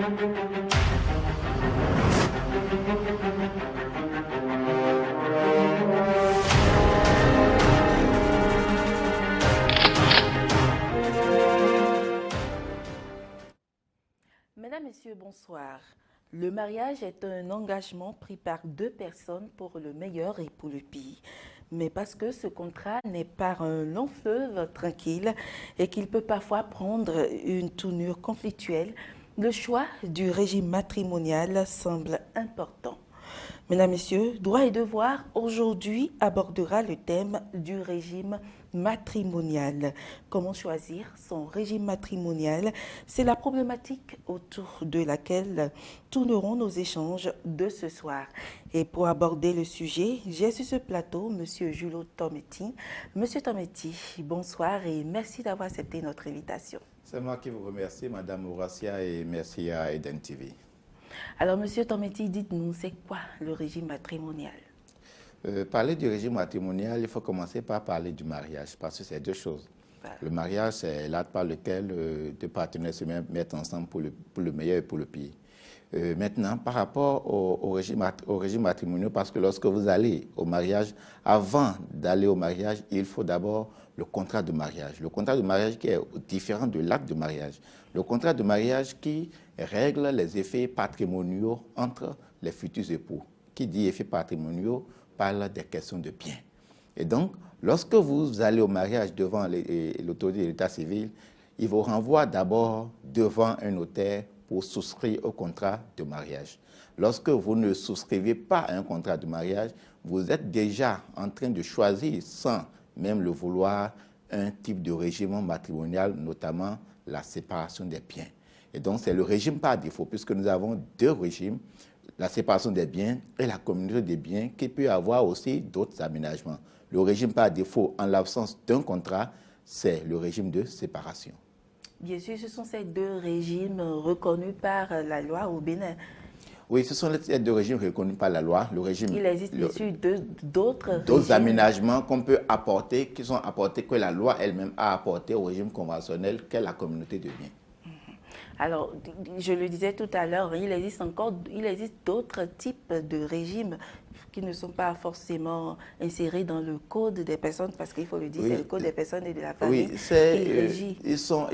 Mesdames, Messieurs, bonsoir. Le mariage est un engagement pris par deux personnes pour le meilleur et pour le pire. Mais parce que ce contrat n'est pas un long fleuve tranquille et qu'il peut parfois prendre une tournure conflictuelle, le choix du régime matrimonial semble important. Mesdames, Messieurs, Droit et Devoir aujourd'hui abordera le thème du régime matrimonial. Comment choisir son régime matrimonial? C'est la problématique autour de laquelle tourneront nos échanges de ce soir. Et pour aborder le sujet, j'ai sur ce plateau M. Julot Tometti. Monsieur Tometti, bonsoir et merci d'avoir accepté notre invitation. C'est moi qui vous remercie, Madame Horacia, et merci à Eden TV. Alors, Monsieur Tometti, dites-nous, c'est quoi le régime matrimonial? Parler du régime matrimonial, il faut commencer par parler du mariage, parce que c'est deux choses. Voilà. Le mariage, c'est l'acte par lequel deux partenaires se mettent ensemble pour le meilleur et pour le pire. Maintenant, par rapport au régime matrimonial, parce que lorsque vous allez au mariage, avant d'aller au mariage, il faut d'abord le contrat de mariage. Le contrat de mariage qui est différent de l'acte de mariage. Le contrat de mariage qui règle les effets patrimoniaux entre les futurs époux. Qui dit effets patrimoniaux parle des questions de biens. Et donc, lorsque vous allez au mariage devant l'autorité de l'état civil, il vous renvoie d'abord devant un notaire pour souscrire au contrat de mariage. Lorsque vous ne souscrivez pas à un contrat de mariage, vous êtes déjà en train de choisir, sans même le vouloir, un type de régime matrimonial, notamment la séparation des biens. Et donc, c'est le régime par défaut, puisque nous avons deux régimes, la séparation des biens et la communauté des biens, qui peut avoir aussi d'autres aménagements. Le régime par défaut, en l'absence d'un contrat, c'est le régime de séparation. Bien sûr, ce sont ces deux régimes reconnus par la loi au Bénin. Oui, ce sont les deux régimes reconnus par la loi. Le régime, il existe bien sûr d'autres aménagements qu'on peut apporter, qui sont apportés, que la loi elle-même a apporté au régime conventionnel qu'est la communauté de biens. Alors, je le disais tout à l'heure, il existe d'autres types de régimes qui ne sont pas forcément insérés dans le code des personnes, parce qu'il faut le dire, oui, c'est le code des personnes et de la famille qui régit. Ils sont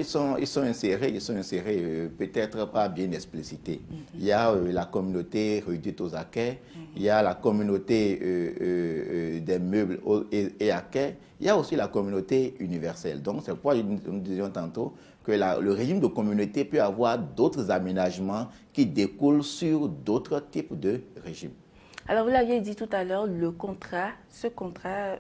insérés, peut-être pas bien explicités. Il y a la communauté réduite aux acquets, il y a la communauté des meubles et acquets, il y a aussi la communauté universelle. Donc, c'est pourquoi nous disions tantôt que le régime de communauté peut avoir d'autres aménagements qui découlent sur d'autres types de régimes. Alors, vous l'aviez dit tout à l'heure, ce contrat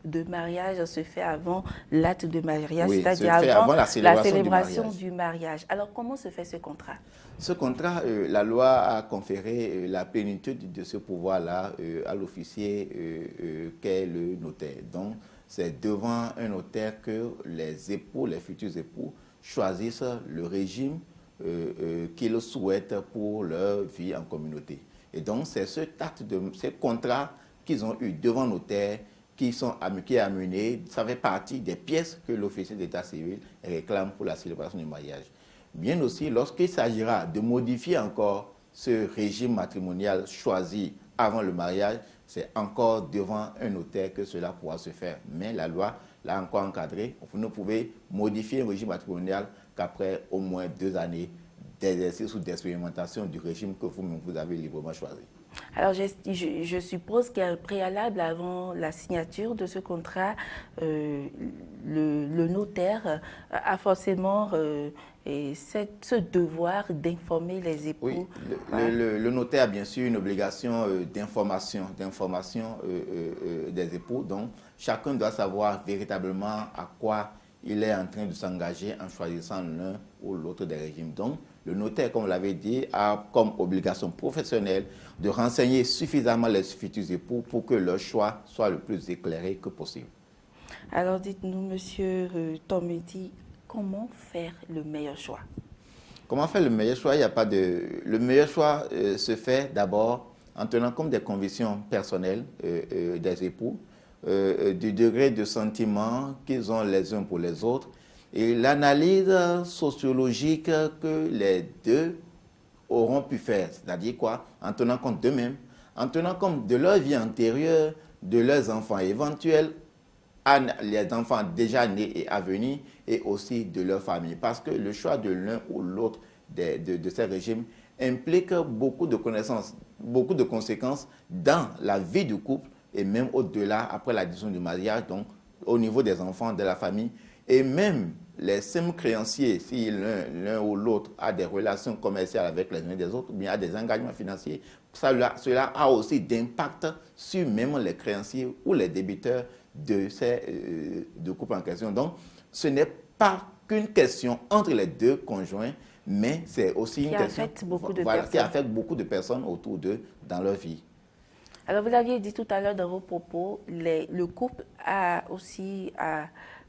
de mariage se fait avant l'acte de mariage, oui, c'est-à-dire avant la célébration du mariage. Alors, comment se fait ce contrat? Ce contrat, la loi a conféré la plénitude de ce pouvoir-là à l'officier qu'est le notaire. Donc, c'est devant un notaire que les époux, les futurs époux, choisissent le régime qu'ils souhaitent pour leur vie en communauté. Et donc, c'est ces contrats qu'ils ont eu devant notaire qui est amené, ça fait partie des pièces que l'officier d'état civil réclame pour la célébration du mariage. Bien aussi, lorsqu'il s'agira de modifier encore ce régime matrimonial choisi avant le mariage, c'est encore devant un notaire que cela pourra se faire. Mais la loi l'a encore encadré. Vous ne pouvez modifier un régime matrimonial qu'après au moins 2 années d'exercice ou d'expérimentation du régime que vous avez librement choisi. Alors, je suppose qu'il y a un préalable avant la signature de ce contrat. Le notaire a forcément ce devoir d'informer les époux. Oui, le notaire a bien sûr une obligation d'information des époux. Donc, chacun doit savoir véritablement à quoi il est en train de s'engager en choisissant l'un ou l'autre des régimes. Donc, le notaire, comme vous l'avez dit, a comme obligation professionnelle de renseigner suffisamment les futurs époux pour que leur choix soit le plus éclairé que possible. Alors, dites-nous, Monsieur Tometti, comment faire le meilleur choix? Comment faire le meilleur choix? Il n'y a pas de... Le meilleur choix se fait d'abord en tenant compte des convictions personnelles des époux, du degré de sentiment qu'ils ont les uns pour les autres, et l'analyse sociologique que les deux auront pu faire. C'est-à-dire quoi? En tenant compte d'eux-mêmes, en tenant compte de leur vie antérieure, de leurs enfants éventuels, les enfants déjà nés et à venir, et aussi de leur famille. Parce que le choix de l'un ou l'autre de ces régimes implique beaucoup de connaissances, beaucoup de conséquences dans la vie du couple et même au-delà, après la décision du mariage, donc au niveau des enfants, de la famille, et même les simples créanciers, si l'un ou l'autre a des relations commerciales avec les uns et des autres, ou bien a des engagements financiers, cela a aussi d'impact sur même les créanciers ou les débiteurs de couple en question. Donc, ce n'est pas qu'une question entre les deux conjoints, mais c'est aussi une question qui affecte beaucoup de personnes autour d'eux dans leur vie. Alors, vous aviez dit tout à l'heure dans vos propos, le couple a aussi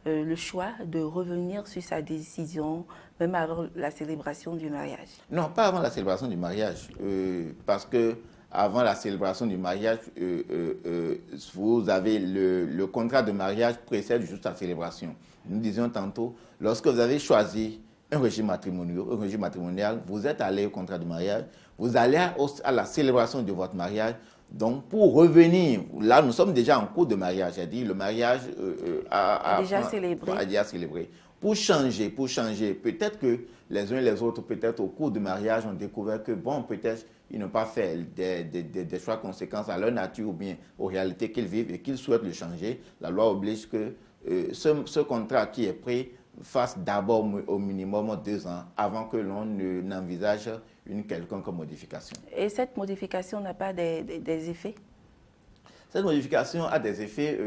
le choix de revenir sur sa décision, même avant la célébration du mariage. Non, pas avant la célébration du mariage, parce que avant la célébration du mariage, vous avez le contrat de mariage précède juste la célébration. Nous disions tantôt, lorsque vous avez choisi un régime matrimonial, vous êtes allé au contrat de mariage, vous allez à la célébration de votre mariage. Donc, pour revenir, là, nous sommes déjà en cours de mariage. J'ai dit, le mariage a déjà célébré. Pour changer, peut-être que les uns et les autres, peut-être au cours du mariage, ont découvert que, bon, peut-être ils n'ont pas fait des choix conséquents à leur nature ou bien aux réalités qu'ils vivent et qu'ils souhaitent le changer. La loi oblige que ce contrat qui est pris fasse d'abord au minimum 2 ans avant que l'on n'envisage une quelconque modification. Et cette modification n'a pas des effets? Cette modification a des effets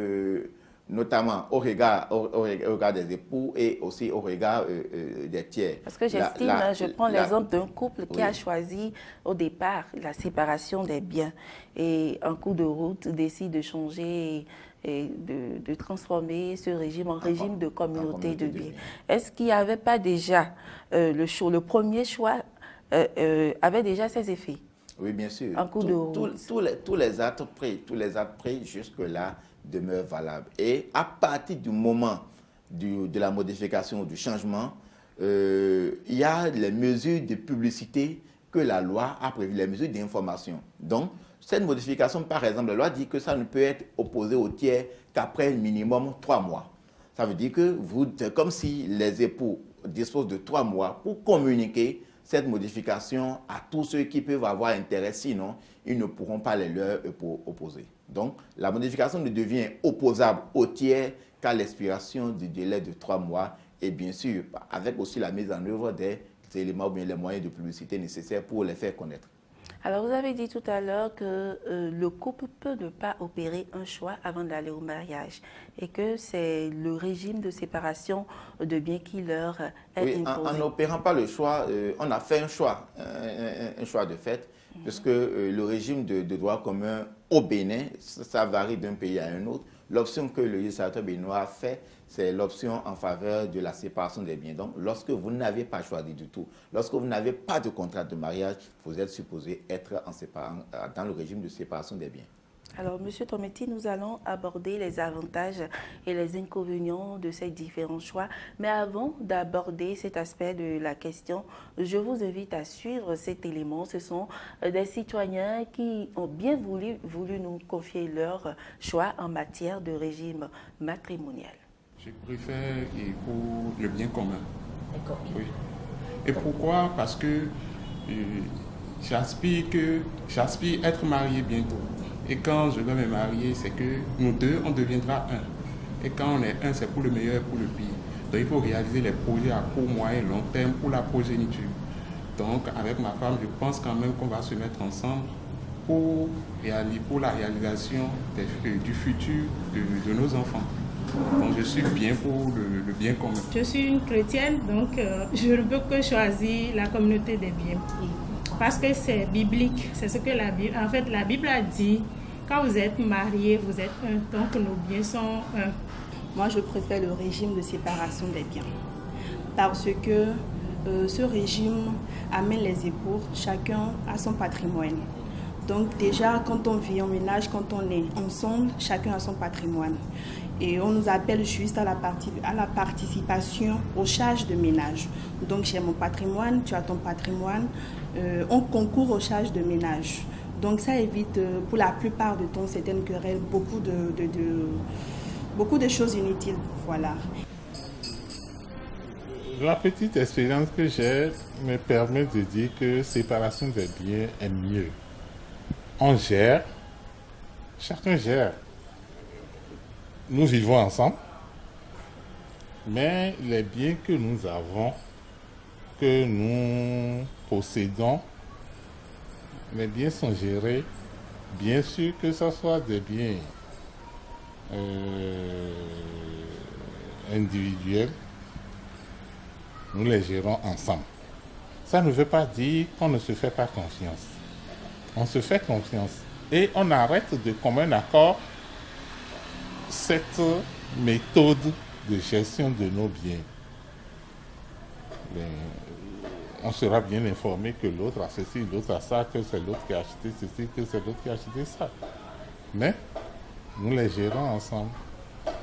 notamment au regard des époux et aussi au regard des tiers. Parce que j'estime, je prends l'exemple d'un couple qui a choisi au départ la séparation des biens et en cours de route décide de changer et de transformer ce régime en régime de communauté de biens. Est-ce qu'il n'y avait pas déjà le premier choix avait déjà ses effets? Oui, bien sûr. En cours de route. Tous les actes pris jusque-là demeurent valables. Et à partir du moment de la modification ou du changement, il y a les mesures de publicité que la loi a prévues, les mesures d'information. Donc, cette modification, par exemple, la loi dit que ça ne peut être opposé au tiers qu'après minimum 3 mois. Ça veut dire que c'est comme si les époux disposent de 3 mois pour communiquer cette modification à tous ceux qui peuvent avoir intérêt, sinon ils ne pourront pas les leur opposer. Donc, la modification ne devient opposable au tiers qu'à l'expiration du délai de 3 mois et bien sûr, avec aussi la mise en œuvre des éléments ou bien les moyens de publicité nécessaires pour les faire connaître. Alors, vous avez dit tout à l'heure que le couple peut ne pas opérer un choix avant d'aller au mariage et que c'est le régime de séparation de biens qui leur est imposé. En n'opérant pas le choix, on a fait un choix de fait, puisque le régime de droit commun au Bénin, ça varie d'un pays à un autre. L'option que le législateur béninois a fait, c'est l'option en faveur de la séparation des biens. Donc, lorsque vous n'avez pas choisi du tout, lorsque vous n'avez pas de contrat de mariage, vous êtes supposé être dans le régime de séparation des biens. Alors, M. Tometi, nous allons aborder les avantages et les inconvénients de ces différents choix. Mais avant d'aborder cet aspect de la question, je vous invite à suivre cet élément. Ce sont des citoyens qui ont bien voulu nous confier leur choix en matière de régime matrimonial. Je préfère pour le bien commun. D'accord. Oui. Et pourquoi? Parce que j'aspire être marié bientôt. Et quand je vais me marier, c'est que nous deux, on deviendra un. Et quand on est un, c'est pour le meilleur et pour le pire. Donc il faut réaliser les projets à court, moyen et long terme pour la progéniture. Donc avec ma femme, je pense quand même qu'on va se mettre ensemble pour la réalisation du futur de nos enfants. Donc je suis bien pour le bien commun. Je suis une chrétienne, donc je ne peux que choisir la communauté des biens. Parce que c'est biblique, c'est ce que la Bible a dit. Quand vous êtes mariés, vous êtes un, donc nos biens sont un. Moi, je préfère le régime de séparation des biens. Parce que ce régime amène les époux, chacun à son patrimoine. Donc déjà, quand on vit en ménage, quand on est ensemble, chacun a son patrimoine. Et on nous appelle juste à la participation aux charges de ménage. Donc j'ai mon patrimoine, tu as ton patrimoine, on concourt aux charges de ménage. Donc ça évite pour la plupart du temps certaines querelles, beaucoup de choses inutiles. Voilà. La petite expérience que j'ai me permet de dire que séparation des biens est mieux. On gère, chacun gère. Nous vivons ensemble, mais les biens que nous avons, que nous possédons, les biens sont gérés. Bien sûr que ce soit des biens individuels, nous les gérons ensemble. Ça ne veut pas dire qu'on ne se fait pas confiance. On se fait confiance et on arrête de commun accord cette méthode de gestion de nos biens. On sera bien informé que l'autre a ceci, l'autre a ça, que c'est l'autre qui a acheté ceci, que c'est l'autre qui a acheté ça. Mais nous les gérons ensemble.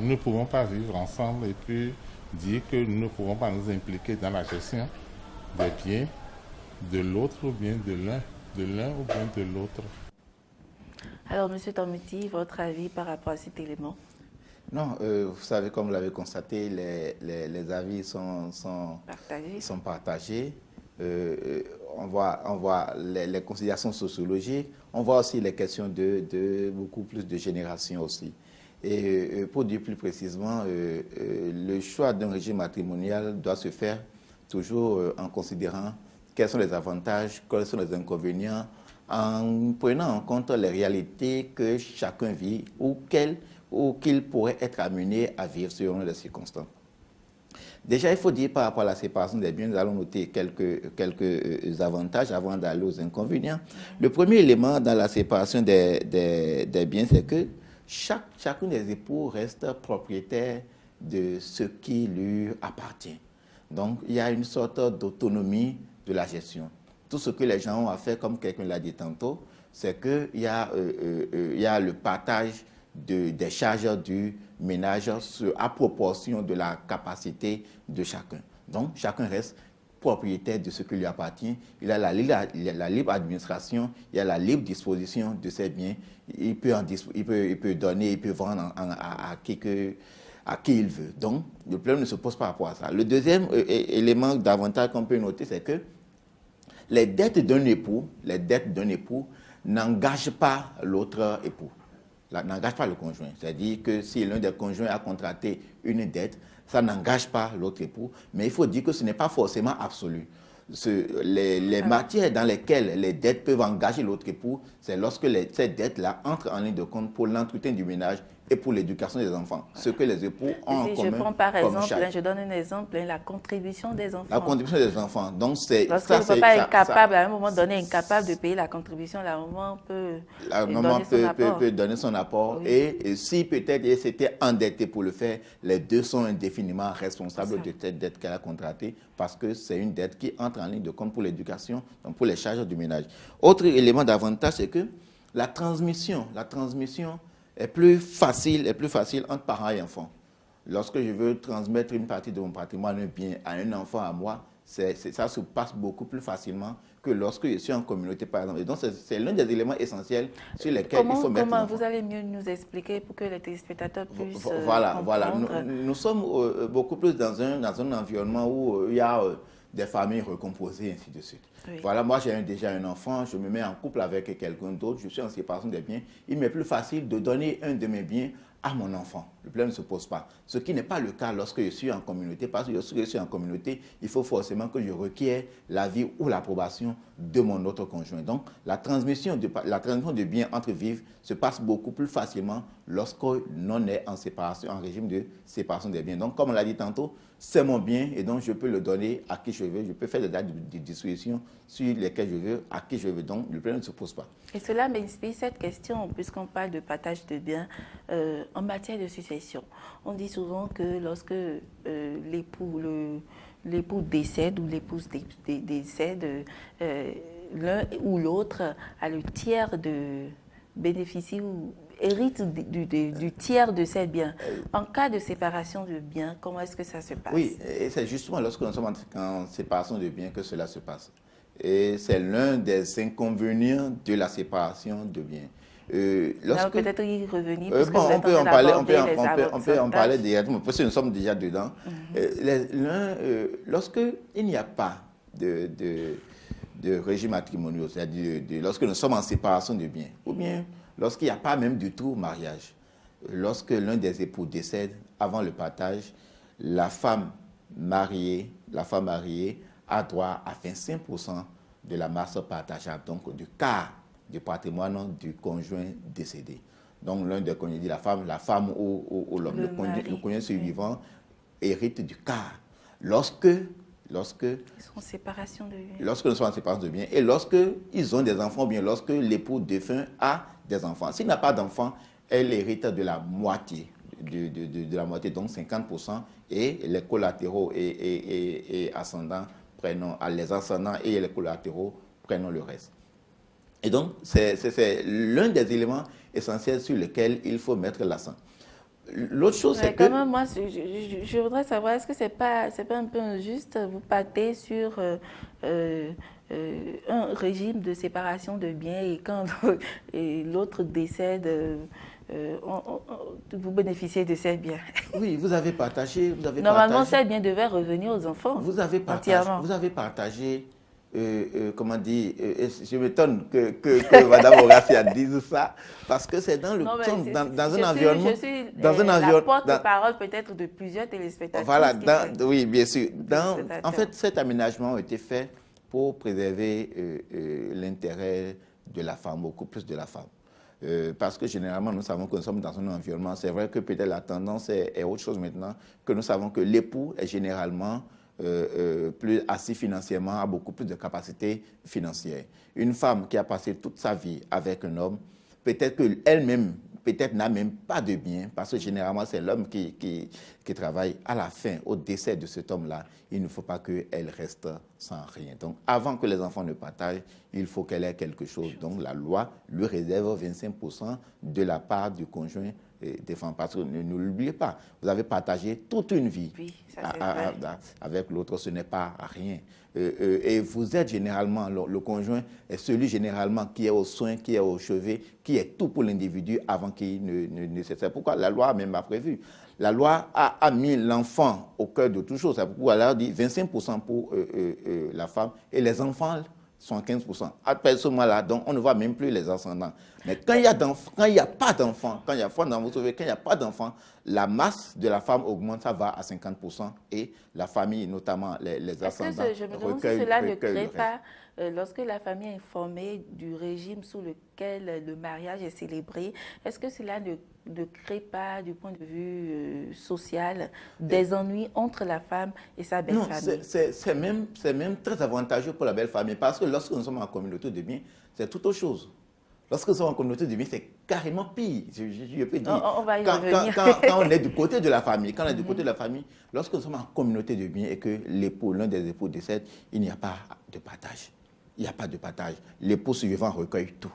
Nous ne pouvons pas vivre ensemble et puis dire que nous ne pouvons pas nous impliquer dans la gestion des biens de l'autre ou bien de l'un ou bien de l'autre. Alors, M. Tomiti, votre avis par rapport à cet élément? Non, vous savez, comme vous l'avez constaté, les avis sont partagés. On voit les considérations sociologiques, on voit aussi les questions de beaucoup plus de générations aussi. Et pour dire plus précisément, le choix d'un régime matrimonial doit se faire toujours en considérant quels sont les avantages, quels sont les inconvénients, en prenant en compte les réalités que chacun vit ou qu'il pourrait être amené à vivre selon les circonstances. Déjà, il faut dire par rapport à la séparation des biens, nous allons noter quelques avantages avant d'aller aux inconvénients. Le premier élément dans la séparation des biens, c'est que chacun des époux reste propriétaire de ce qui lui appartient. Donc, il y a une sorte d'autonomie de la gestion. Tout ce que les gens ont à faire, comme quelqu'un l'a dit tantôt, c'est qu'il y a le partage des charges du ménage à proportion de la capacité de chacun. Donc, chacun reste propriétaire de ce qui lui appartient. Il a la libre administration, il a la libre disposition de ses biens. Il peut donner, il peut vendre à qui il veut. Donc, le problème ne se pose pas par rapport à ça. Le deuxième élément d'avantage qu'on peut noter, c'est que les dettes d'un époux n'engagent pas l'autre époux. N'engage pas le conjoint. C'est-à-dire que si l'un des conjoints a contracté une dette, ça n'engage pas l'autre époux. Mais il faut dire que ce n'est pas forcément absolu. Les matières dans lesquelles les dettes peuvent engager l'autre époux, c'est lorsque ces dettes-là entrent en ligne de compte pour l'entretien du ménage et pour l'éducation des enfants. Ce que les époux ont en commun. Je prends par exemple, je donne un exemple, la contribution des enfants. La contribution des enfants. Donc c'est lorsque le papa est incapable, à un moment donné, incapable de payer la contribution, la maman peut donner son apport. Oui. Et si peut-être elle s'était endettée pour le faire, les deux sont indéfiniment responsables de cette dette qu'elle a contractée parce que c'est une dette qui entre en ligne de compte pour l'éducation, donc pour les charges du ménage. Autre élément d'avantage, c'est que la transmission est plus facile entre parents et enfants. Lorsque je veux transmettre une partie de mon patrimoine, un bien, à un enfant, à moi, ça se passe beaucoup plus facilement que lorsque je suis en communauté, par exemple. Et donc, c'est l'un des éléments essentiels sur lesquels il faut mettre Comment vous allez mieux nous expliquer pour que les téléspectateurs puissent Voilà. comprendre. Nous sommes beaucoup plus dans un environnement où il y a des familles recomposées, ainsi de suite. Oui. Voilà, moi j'ai déjà un enfant, je me mets en couple avec quelqu'un d'autre, je suis en séparation des biens. Il m'est plus facile de donner un de mes biens à mon enfant. Le problème ne se pose pas. Ce qui n'est pas le cas lorsque je suis en communauté, parce que lorsque je suis en communauté, il faut forcément que je requière l'avis ou l'approbation de mon autre conjoint. Donc, la transmission de biens entre vivres se passe beaucoup plus facilement lorsque l'on est en séparation, en régime de séparation des biens. Donc, comme on l'a dit tantôt, c'est mon bien et donc je peux le donner à qui je veux. Je peux faire des dates de distribution sur lesquelles je veux, à qui je veux. Donc, le problème ne se pose pas. Et cela m'inspire cette question, puisqu'on parle de partage de biens en matière de succession. On dit souvent que lorsque l'époux décède ou l'épouse décède, l'un ou l'autre a le tiers de bénéficie ou hérite du tiers de ses biens. En cas de séparation de biens, comment est-ce que ça se passe? Oui, et c'est justement lorsque nous sommes en séparation de biens que cela se passe. Et c'est l'un des inconvénients de la séparation de biens. Peut-être y revenir, parce que on peut en parler directement, parce que nous sommes déjà dedans. Lorsqu'il n'y a pas de régime matrimonial, c'est-à-dire lorsque nous sommes en séparation de biens, ou bien lorsqu'il n'y a pas même du tout mariage, lorsque l'un des époux décède avant le partage, la femme mariée a droit à 25% de la masse partageable, donc du quart du patrimoine du conjoint décédé. Donc l'un des conjoints dit la femme ou l'homme, le conjoint survivant hérite du quart. Lorsque ils sont en séparation de biens. Lorsque nous sommes en séparation de biens et lorsque ils ont des enfants, bien lorsque l'époux défunt a des enfants. S'il n'a pas d'enfants, elle hérite de la moitié, de la moitié, donc 50%, et les collatéraux et ascendants prennent, les ascendants et les collatéraux prennent le reste. Et donc, c'est l'un des éléments essentiels sur lesquels il faut mettre l'accent. L'autre chose, c'est que... Même moi, je voudrais savoir, est-ce que c'est pas un peu injuste, vous partez sur un régime de séparation de biens et quand l'autre décède, vous bénéficiez de ces biens? Oui, vous avez partagé. Normalement, ces biens devaient revenir aux enfants. Vous avez partagé. Comment dire, je m'étonne que Mme Horatia dise ça, parce que c'est dans un environnement... Je suis la porte-parole peut-être de plusieurs téléspectateurs. Voilà, oui, bien sûr. En fait, cet aménagement a été fait pour préserver l'intérêt de la femme, beaucoup plus de la femme. Parce que généralement, nous savons que nous sommes dans un environnement, c'est vrai que peut-être la tendance est autre chose maintenant, que nous savons que l'époux est généralement... plus assis financièrement, a beaucoup plus de capacités financières. Une femme qui a passé toute sa vie avec un homme, peut-être qu'elle-même, n'a même pas de biens, parce que généralement c'est l'homme qui travaille. À la fin, au décès de cet homme-là, il ne faut pas qu'elle reste sans rien. Donc avant que les enfants ne partagent, il faut qu'elle ait quelque chose. Donc la loi lui réserve 25% de la part du conjoint défend. Parce que ne l'oubliez pas, vous avez partagé toute une vie avec l'autre, ce n'est pas rien. Et vous êtes généralement, le conjoint est celui généralement qui est aux soins, qui est au chevet, qui est tout pour l'individu avant qu'il ne cesse. C'est pourquoi la loi même a prévu. La loi a mis l'enfant au cœur de toute chose. C'est pourquoi elle a dit 25% pour la femme et les enfants sont 15%. À ce moment-là, donc, on ne voit même plus les ascendants. Mais quand il n'y a pas d'enfants, quand il n'y a pas d'enfants, la masse de la femme augmente, ça va à 50%. Et la famille, notamment les ascendants, je me demande si cela ne crée pas, lorsque la famille est informée du régime sous lequel le mariage est célébré, est-ce que cela ne crée pas, du point de vue social, des ennuis entre la femme et sa belle-famille? Non, c'est même très avantageux pour la belle-famille, parce que lorsque nous sommes en communauté de biens, c'est tout autre chose. Lorsque nous sommes en communauté de biens, c'est carrément pire. Je peux dire. On va y revenir. Quand on est du côté de la famille, lorsque nous sommes en communauté de biens et que l'un des époux décède, il n'y a pas de partage. Il n'y a pas de partage. L'époux survivant recueille tout.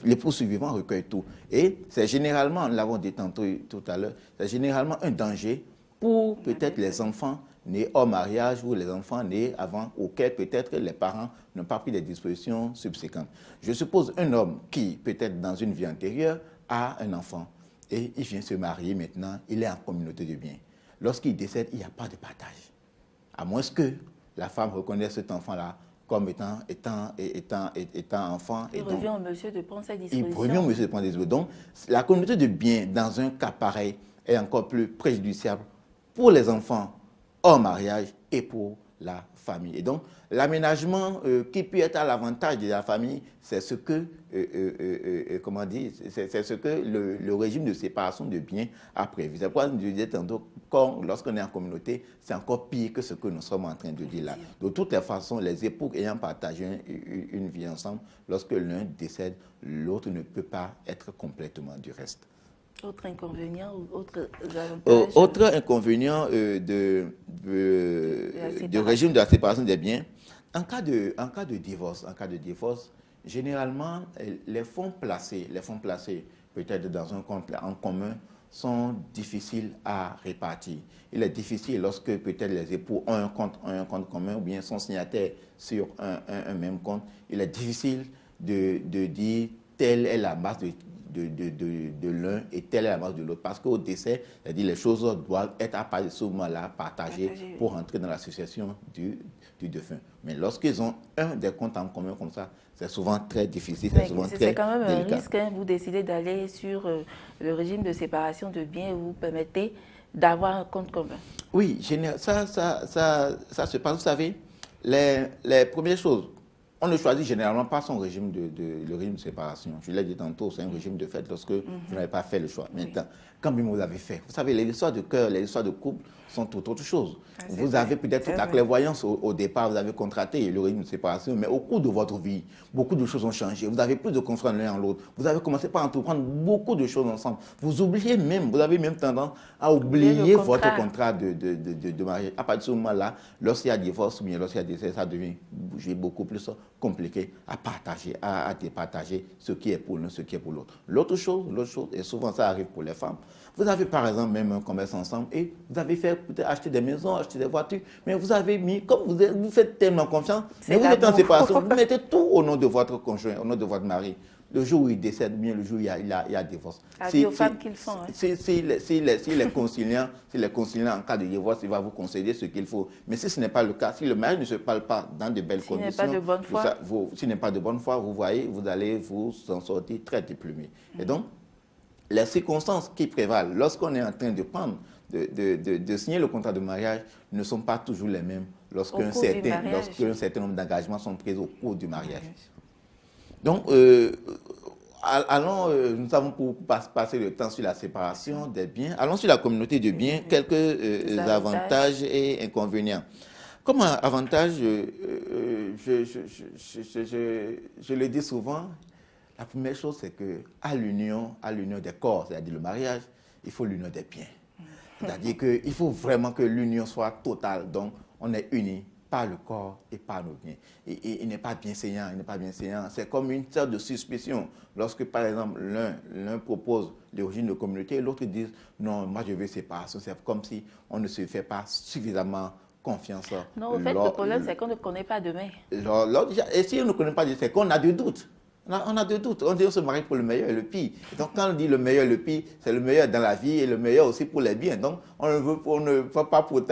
L'époux survivant recueille tout. Et c'est généralement, nous l'avons dit tantôt tout à l'heure, c'est généralement un danger pour peut-être les enfants nés hors mariage ou les enfants nés avant, auxquels peut-être les parents n'ont pas pris des dispositions subséquentes. Je suppose un homme qui, peut-être dans une vie antérieure, a un enfant et il vient se marier maintenant, il est en communauté de biens. Lorsqu'il décède, il n'y a pas de partage. À moins que la femme reconnaisse cet enfant-là comme étant enfant. Il revient au monsieur de prendre ses dispositions. Il revient au monsieur de prendre des dispositions. Donc, la communauté de biens, dans un cas pareil, est encore plus préjudiciable pour les enfants hors mariage et pour la famille. Et donc, l'aménagement qui peut être à l'avantage de la famille, c'est ce que, c'est ce que le régime de séparation de biens a prévu. C'est pourquoi je disais tantôt, lorsqu'on est en communauté, c'est encore pire que ce que nous sommes en train de dire là. De toutes les façons, les époux ayant partagé une vie ensemble, lorsque l'un décède, l'autre ne peut pas être complètement du reste. Autre inconvénient ou autre avantage? Autre inconvénient du régime de la séparation des biens, En cas de divorce, généralement, les fonds placés peut-être dans un compte en commun sont difficiles à répartir. Il est difficile lorsque peut-être les époux ont un compte commun ou bien sont signataires sur un même compte. Il est difficile de dire telle est la masse de l'un et telle est la masse de l'autre. Parce qu'au décès, c'est-à-dire les choses doivent être à partir de ce moment-là partagées pour entrer dans l'association du défunt. Mais lorsqu'ils ont un des comptes en commun comme ça, c'est souvent très difficile, c'est souvent très délicat. C'est quand même un risque, hein, vous décidez d'aller sur le régime de séparation de biens et vous permettez d'avoir un compte commun. Oui, ça se passe. Vous savez, les premières choses, on ne choisit généralement pas son régime le régime de séparation. Je l'ai dit tantôt, c'est un régime de fait lorsque vous n'avez pas fait le choix. Maintenant, quand vous l'avez fait, vous savez, les histoires de cœur, les histoires de couple sont tout autre chose. Vous avez peut-être toute la clairvoyance au départ, vous avez contracté le régime de séparation, mais au cours de votre vie, beaucoup de choses ont changé. Vous avez plus de confiance l'un en l'autre. Vous avez commencé par entreprendre beaucoup de choses ensemble. Vous avez même tendance à oublier votre contrat de mariage. À partir de ce moment-là, lorsqu'il y a divorce ou bien lorsqu'il y a décès, ça devient beaucoup plus compliqué à partager, à départager ce qui est pour l'un, ce qui est pour l'autre. L'autre chose, et souvent ça arrive pour les femmes, vous avez par exemple même un commerce ensemble et vous avez fait peut-être acheter des maisons, acheter des voitures, mais vous avez mis, comme vous faites tellement confiance, mais vous êtes en séparation, vous mettez tout au nom de votre conjoint, au nom de votre mari. Le jour où il décède, bien le jour où il y a divorce. C'est aux femmes qu'ils font. Si les conciliants en cas de divorce, il va vous concéder ce qu'il faut. Mais si ce n'est pas le cas, si le mari ne se parle pas dans de belles conditions, s'il n'est pas de bonne foi, s'il n'est pas de bonne foi, vous voyez, vous allez vous en sortir très déplumé. Et donc, les circonstances qui prévalent lorsqu'on est en train de prendre, de signer le contrat de mariage ne sont pas toujours les mêmes lorsqu'un certain nombre d'engagements sont pris au cours du mariage. Donc, nous avons pour passer le temps sur la séparation des biens. Allons sur la communauté de biens, quelques avantages et inconvénients. Comme avantage, je le dis souvent, la première chose, c'est qu'à l'union des corps, c'est-à-dire le mariage, il faut l'union des biens. C'est-à-dire qu'il faut vraiment que l'union soit totale. Donc, on est unis par le corps et par nos biens. Il n'est pas bienséant, C'est comme une sorte de suspicion. Lorsque, par exemple, l'un propose l'origine de communauté et l'autre dit non, moi je veux séparation. C'est comme si on ne se fait pas suffisamment confiance. Non, en fait, le problème, c'est qu'on ne connaît pas demain. Et si on ne connaît pas, c'est qu'on a des doutes. On a des doutes. On dit on se marie pour le meilleur et le pire. Donc quand on dit le meilleur et le pire, c'est le meilleur dans la vie et le meilleur aussi pour les biens. Donc on ne veut pas pour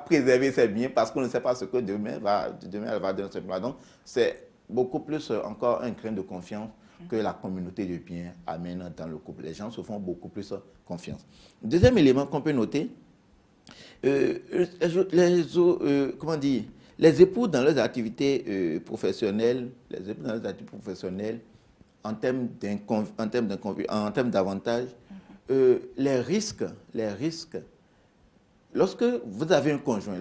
préserver ses biens parce qu'on ne sait pas ce que demain elle va donner. Donc c'est beaucoup plus encore un grain de confiance que la communauté de biens amène dans le couple. Les gens se font beaucoup plus confiance. Deuxième élément qu'on peut noter, les époux dans leurs activités professionnelles, en termes d'avantages, les risques, lorsque vous avez un conjoint,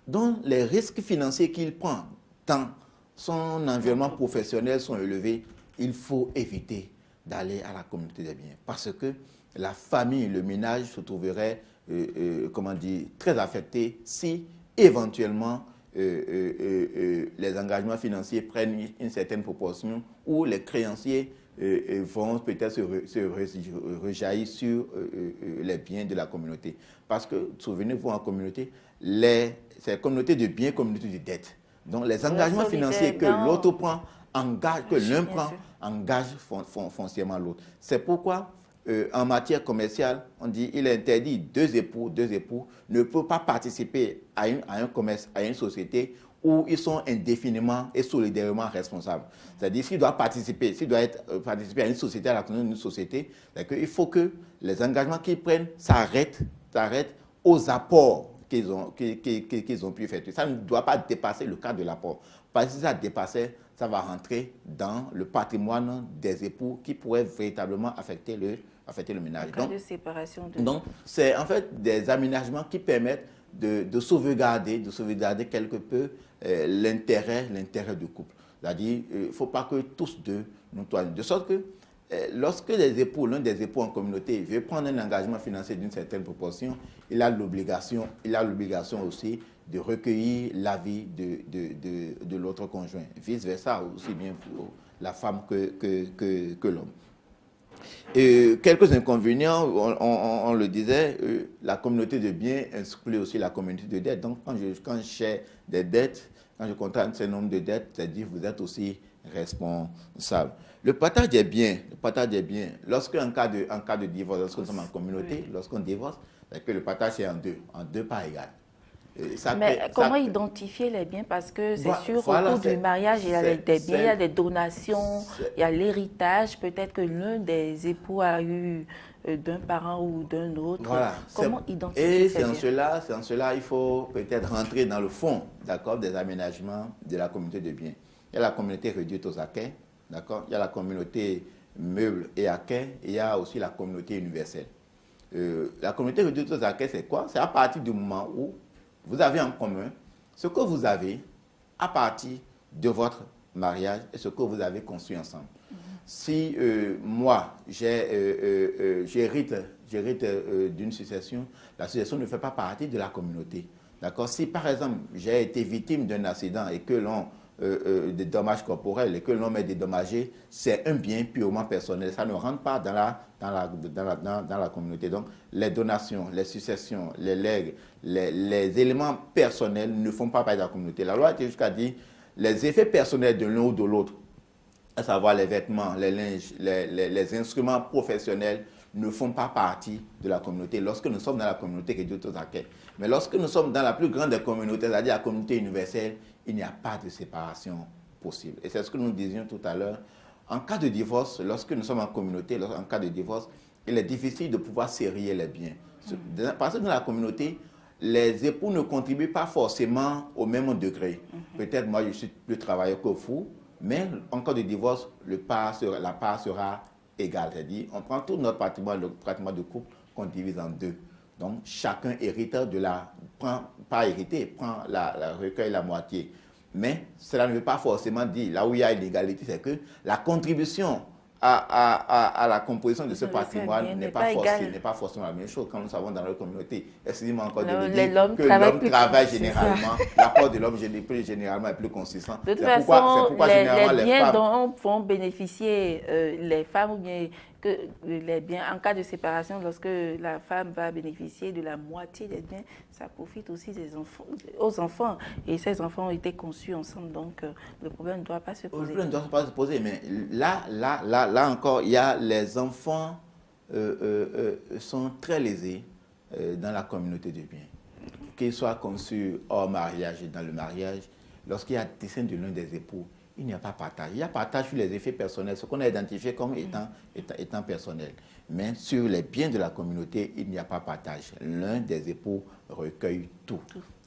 dont les risques financiers qu'il prend dans son environnement professionnel sont élevés, il faut éviter d'aller à la communauté des biens. Parce que la famille, le ménage se trouverait, très affecté si éventuellement les engagements financiers prennent une certaine proportion ou les créanciers vont peut-être se rejaillir sur les biens de la communauté. Parce que, souvenez-vous, en communauté, c'est communauté de biens, communauté de dettes. Donc les engagements financiers que l'autre prend, l'un prend, engage foncièrement l'autre. C'est pourquoi en matière commerciale, on dit il est interdit deux époux ne peuvent pas participer à un commerce, à une société où ils sont indéfiniment et solidairement responsables. C'est-à-dire s'il doit participer à une société, à la conduite d'une société, il faut que les engagements qu'ils prennent s'arrêtent aux apports qu'ils ont pu faire. Ça ne doit pas dépasser le cadre de l'apport. Parce que si ça dépassait, ça va rentrer dans le patrimoine des époux qui pourrait véritablement affecter le ménage. Donc, c'est en fait des aménagements qui permettent de sauvegarder quelque peu l'intérêt du couple. C'est-à-dire, il ne faut pas que tous deux nous toignent. De sorte que lorsque l'un des époux en communauté veut prendre un engagement financier d'une certaine proportion, il a l'obligation aussi de recueillir l'avis de l'autre conjoint. Vice-versa, aussi bien pour la femme que l'homme. Quelques inconvénients, on le disait, la communauté de biens exclut aussi la communauté de dettes. Donc, quand j'ai des dettes, quand je contracte un certain nombre de dettes, c'est-à-dire vous êtes aussi responsable. Le partage des biens, lorsqu'en cas de divorce, lorsqu'on sommes en communauté, lorsqu'on divorce, c'est que le partage est en deux parts égales. Comment identifier les biens? Parce que c'est sûr, au cours du mariage, il y a des biens, il y a des donations, il y a l'héritage. Peut-être que l'un des époux a eu d'un parent ou d'un autre. Voilà. Comment identifier ces biens? C'est en cela il faut peut-être rentrer dans le fond, d'accord, des aménagements de la communauté de biens. Il y a la communauté réduite aux acquets, d'accord. Il y a la communauté meubles et acquets, et il y a aussi la communauté universelle. La communauté réduite aux acquets, c'est quoi? C'est à partir du moment où vous avez en commun ce que vous avez à partir de votre mariage et ce que vous avez construit ensemble. Si moi, j'hérite d'une succession, la succession ne fait pas partie de la communauté. D'accord? Si par exemple, j'ai été victime d'un accident et que l'on des dommages corporels et que l'on m'est dédommagé, c'est un bien purement personnel. Ça ne rentre pas dans la communauté. Donc, les donations, les successions, les legs, les éléments personnels ne font pas partie de la communauté. La loi a été jusqu'à dire les effets personnels de l'un ou de l'autre, à savoir les vêtements, les linges, les instruments professionnels, ne font pas partie de la communauté lorsque nous sommes dans la communauté réduite aux acquets. Mais lorsque nous sommes dans la plus grande des communautés, c'est-à-dire la communauté universelle, il n'y a pas de séparation possible. Et c'est ce que nous disions tout à l'heure. En cas de divorce, lorsque nous sommes en communauté, en cas de divorce, il est difficile de pouvoir serrer les biens. Parce que dans la communauté, les époux ne contribuent pas forcément au même degré. Peut-être moi, je suis plus travailleur que vous, mais en cas de divorce, la part sera égale. C'est-à-dire, on prend tout notre patrimoine, le patrimoine de couple, qu'on divise en deux. Donc, chacun hérite prend recueille la moitié. Mais cela ne veut pas forcément dire, là où il y a l'égalité, c'est que la contribution à la composition de ce patrimoine n'est pas forcément la même chose. Quand nous savons dans notre communauté, excusez-moi encore de le dire, que l'homme travaille généralement, l'apport de l'homme généralement est plus consistant. De toute façon, les biens dont vont bénéficier les femmes, ou bien que les biens, en cas de séparation, lorsque la femme va bénéficier de la moitié des biens, ça profite aussi aux enfants. Et ces enfants ont été conçus ensemble, donc le problème ne doit pas se poser. Le problème ne doit pas se poser, mais là encore, il y a les enfants sont très lésés dans la communauté de biens. Qu'ils soient conçus hors mariage et dans le mariage, lorsqu'il y a dessein de l'un des époux, il n'y a pas partage. Il y a partage sur les effets personnels, ce qu'on a identifié comme étant personnel. Mais sur les biens de la communauté, il n'y a pas partage. L'un des époux recueille tout.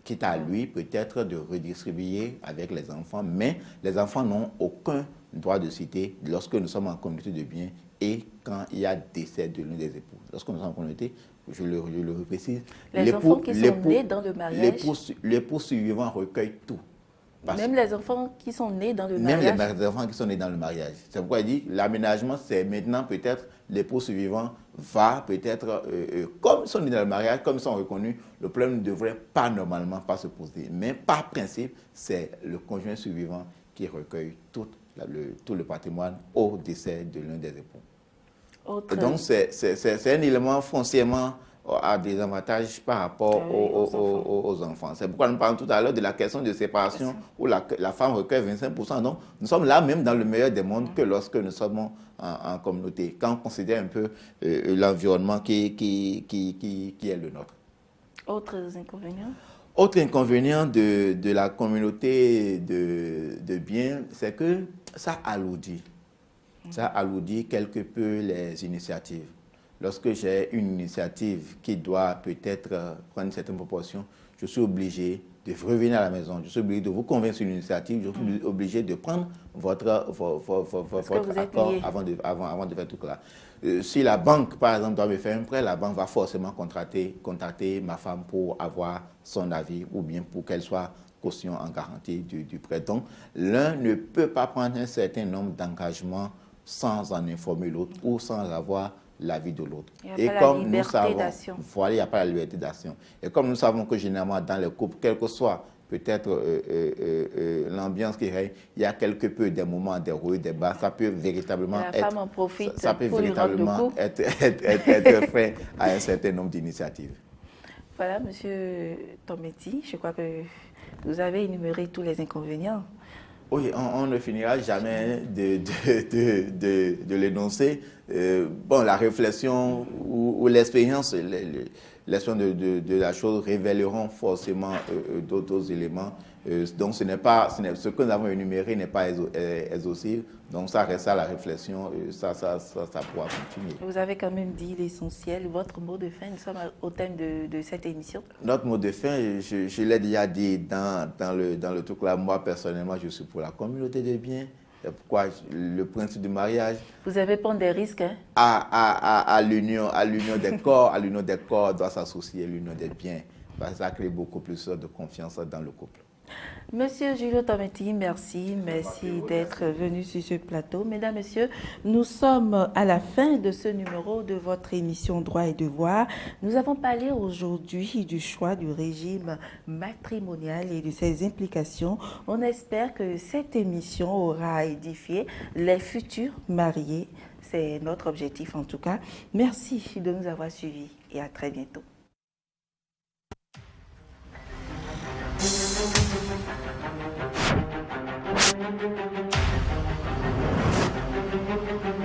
Quitte à lui peut-être de redistribuer avec les enfants, mais les enfants n'ont aucun droit de cité lorsque nous sommes en communauté de biens et quand il y a décès de l'un des époux. Lorsque nous sommes en communauté, je le reprécise, les enfants qui sont nés dans le mariage, l'époux survivant recueille tout. Même les enfants qui sont nés dans le mariage. Même les enfants qui sont nés dans le mariage. C'est pourquoi il dit l'aménagement, c'est maintenant peut-être l'époux survivant va peut-être, comme ils sont nés dans le mariage, comme ils sont reconnus, le problème ne devrait pas normalement pas se poser. Mais par principe, c'est le conjoint survivant qui recueille tout le patrimoine au décès de l'un des époux. Donc c'est un élément foncièrement a des avantages par rapport aux enfants. C'est pourquoi nous parlons tout à l'heure de la question de séparation où la femme recueille 25%. Donc, nous sommes là même dans le meilleur des mondes que lorsque nous sommes en communauté, quand on considère un peu l'environnement qui est le nôtre. Autres inconvénients? Autre inconvénient de la communauté de biens, c'est que ça alourdit. Ça alourdit quelque peu les initiatives. Lorsque j'ai une initiative qui doit peut-être prendre une certaine proportion, je suis obligé de revenir à la maison. Je suis obligé de vous convaincre sur une initiative. Je suis obligé de prendre votre accord avant de faire tout cela. Si la banque, par exemple, doit me faire un prêt, la banque va forcément contacter ma femme pour avoir son avis ou bien pour qu'elle soit caution en garantie du prêt. Donc, l'un ne peut pas prendre un certain nombre d'engagements sans en informer l'autre ou sans avoir l'avis de l'autre. Et comme nous savons, voilà, il n'y a pas la liberté d'action. Et comme nous savons que généralement dans les couples, quel que soit peut-être l'ambiance qui règne, il y a quelque peu des moments, des hauts et des bas, ça peut véritablement être fait à un certain nombre d'initiatives. Voilà, Monsieur Tometi, je crois que vous avez énuméré tous les inconvénients. Oui, on ne finira jamais de l'énoncer. Bon, la réflexion ou l'expérience, de la chose révéleront forcément d'autres éléments. Donc, ce que nous avons énuméré n'est pas exhaustif. Donc, ça reste à la réflexion. Ça pourra continuer. Vous avez quand même dit l'essentiel. Votre mot de fin, nous sommes au thème de cette émission. Notre mot de fin, je l'ai déjà dit dans le truc là. Moi, personnellement, je suis pour la communauté des biens. C'est pourquoi le principe du mariage. Vous avez pris des risques, hein? À l'union des corps, doit s'associer l'union des biens. Parce que ça crée beaucoup plus de confiance dans le couple. Monsieur Julio Tometi, merci d'être venu sur ce plateau. Mesdames, Messieurs, nous sommes à la fin de ce numéro de votre émission Droit et Devoir. Nous avons parlé aujourd'hui du choix du régime matrimonial et de ses implications. On espère que cette émission aura édifié les futurs mariés. C'est notre objectif en tout cas. Merci de nous avoir suivis et à très bientôt. Thank you.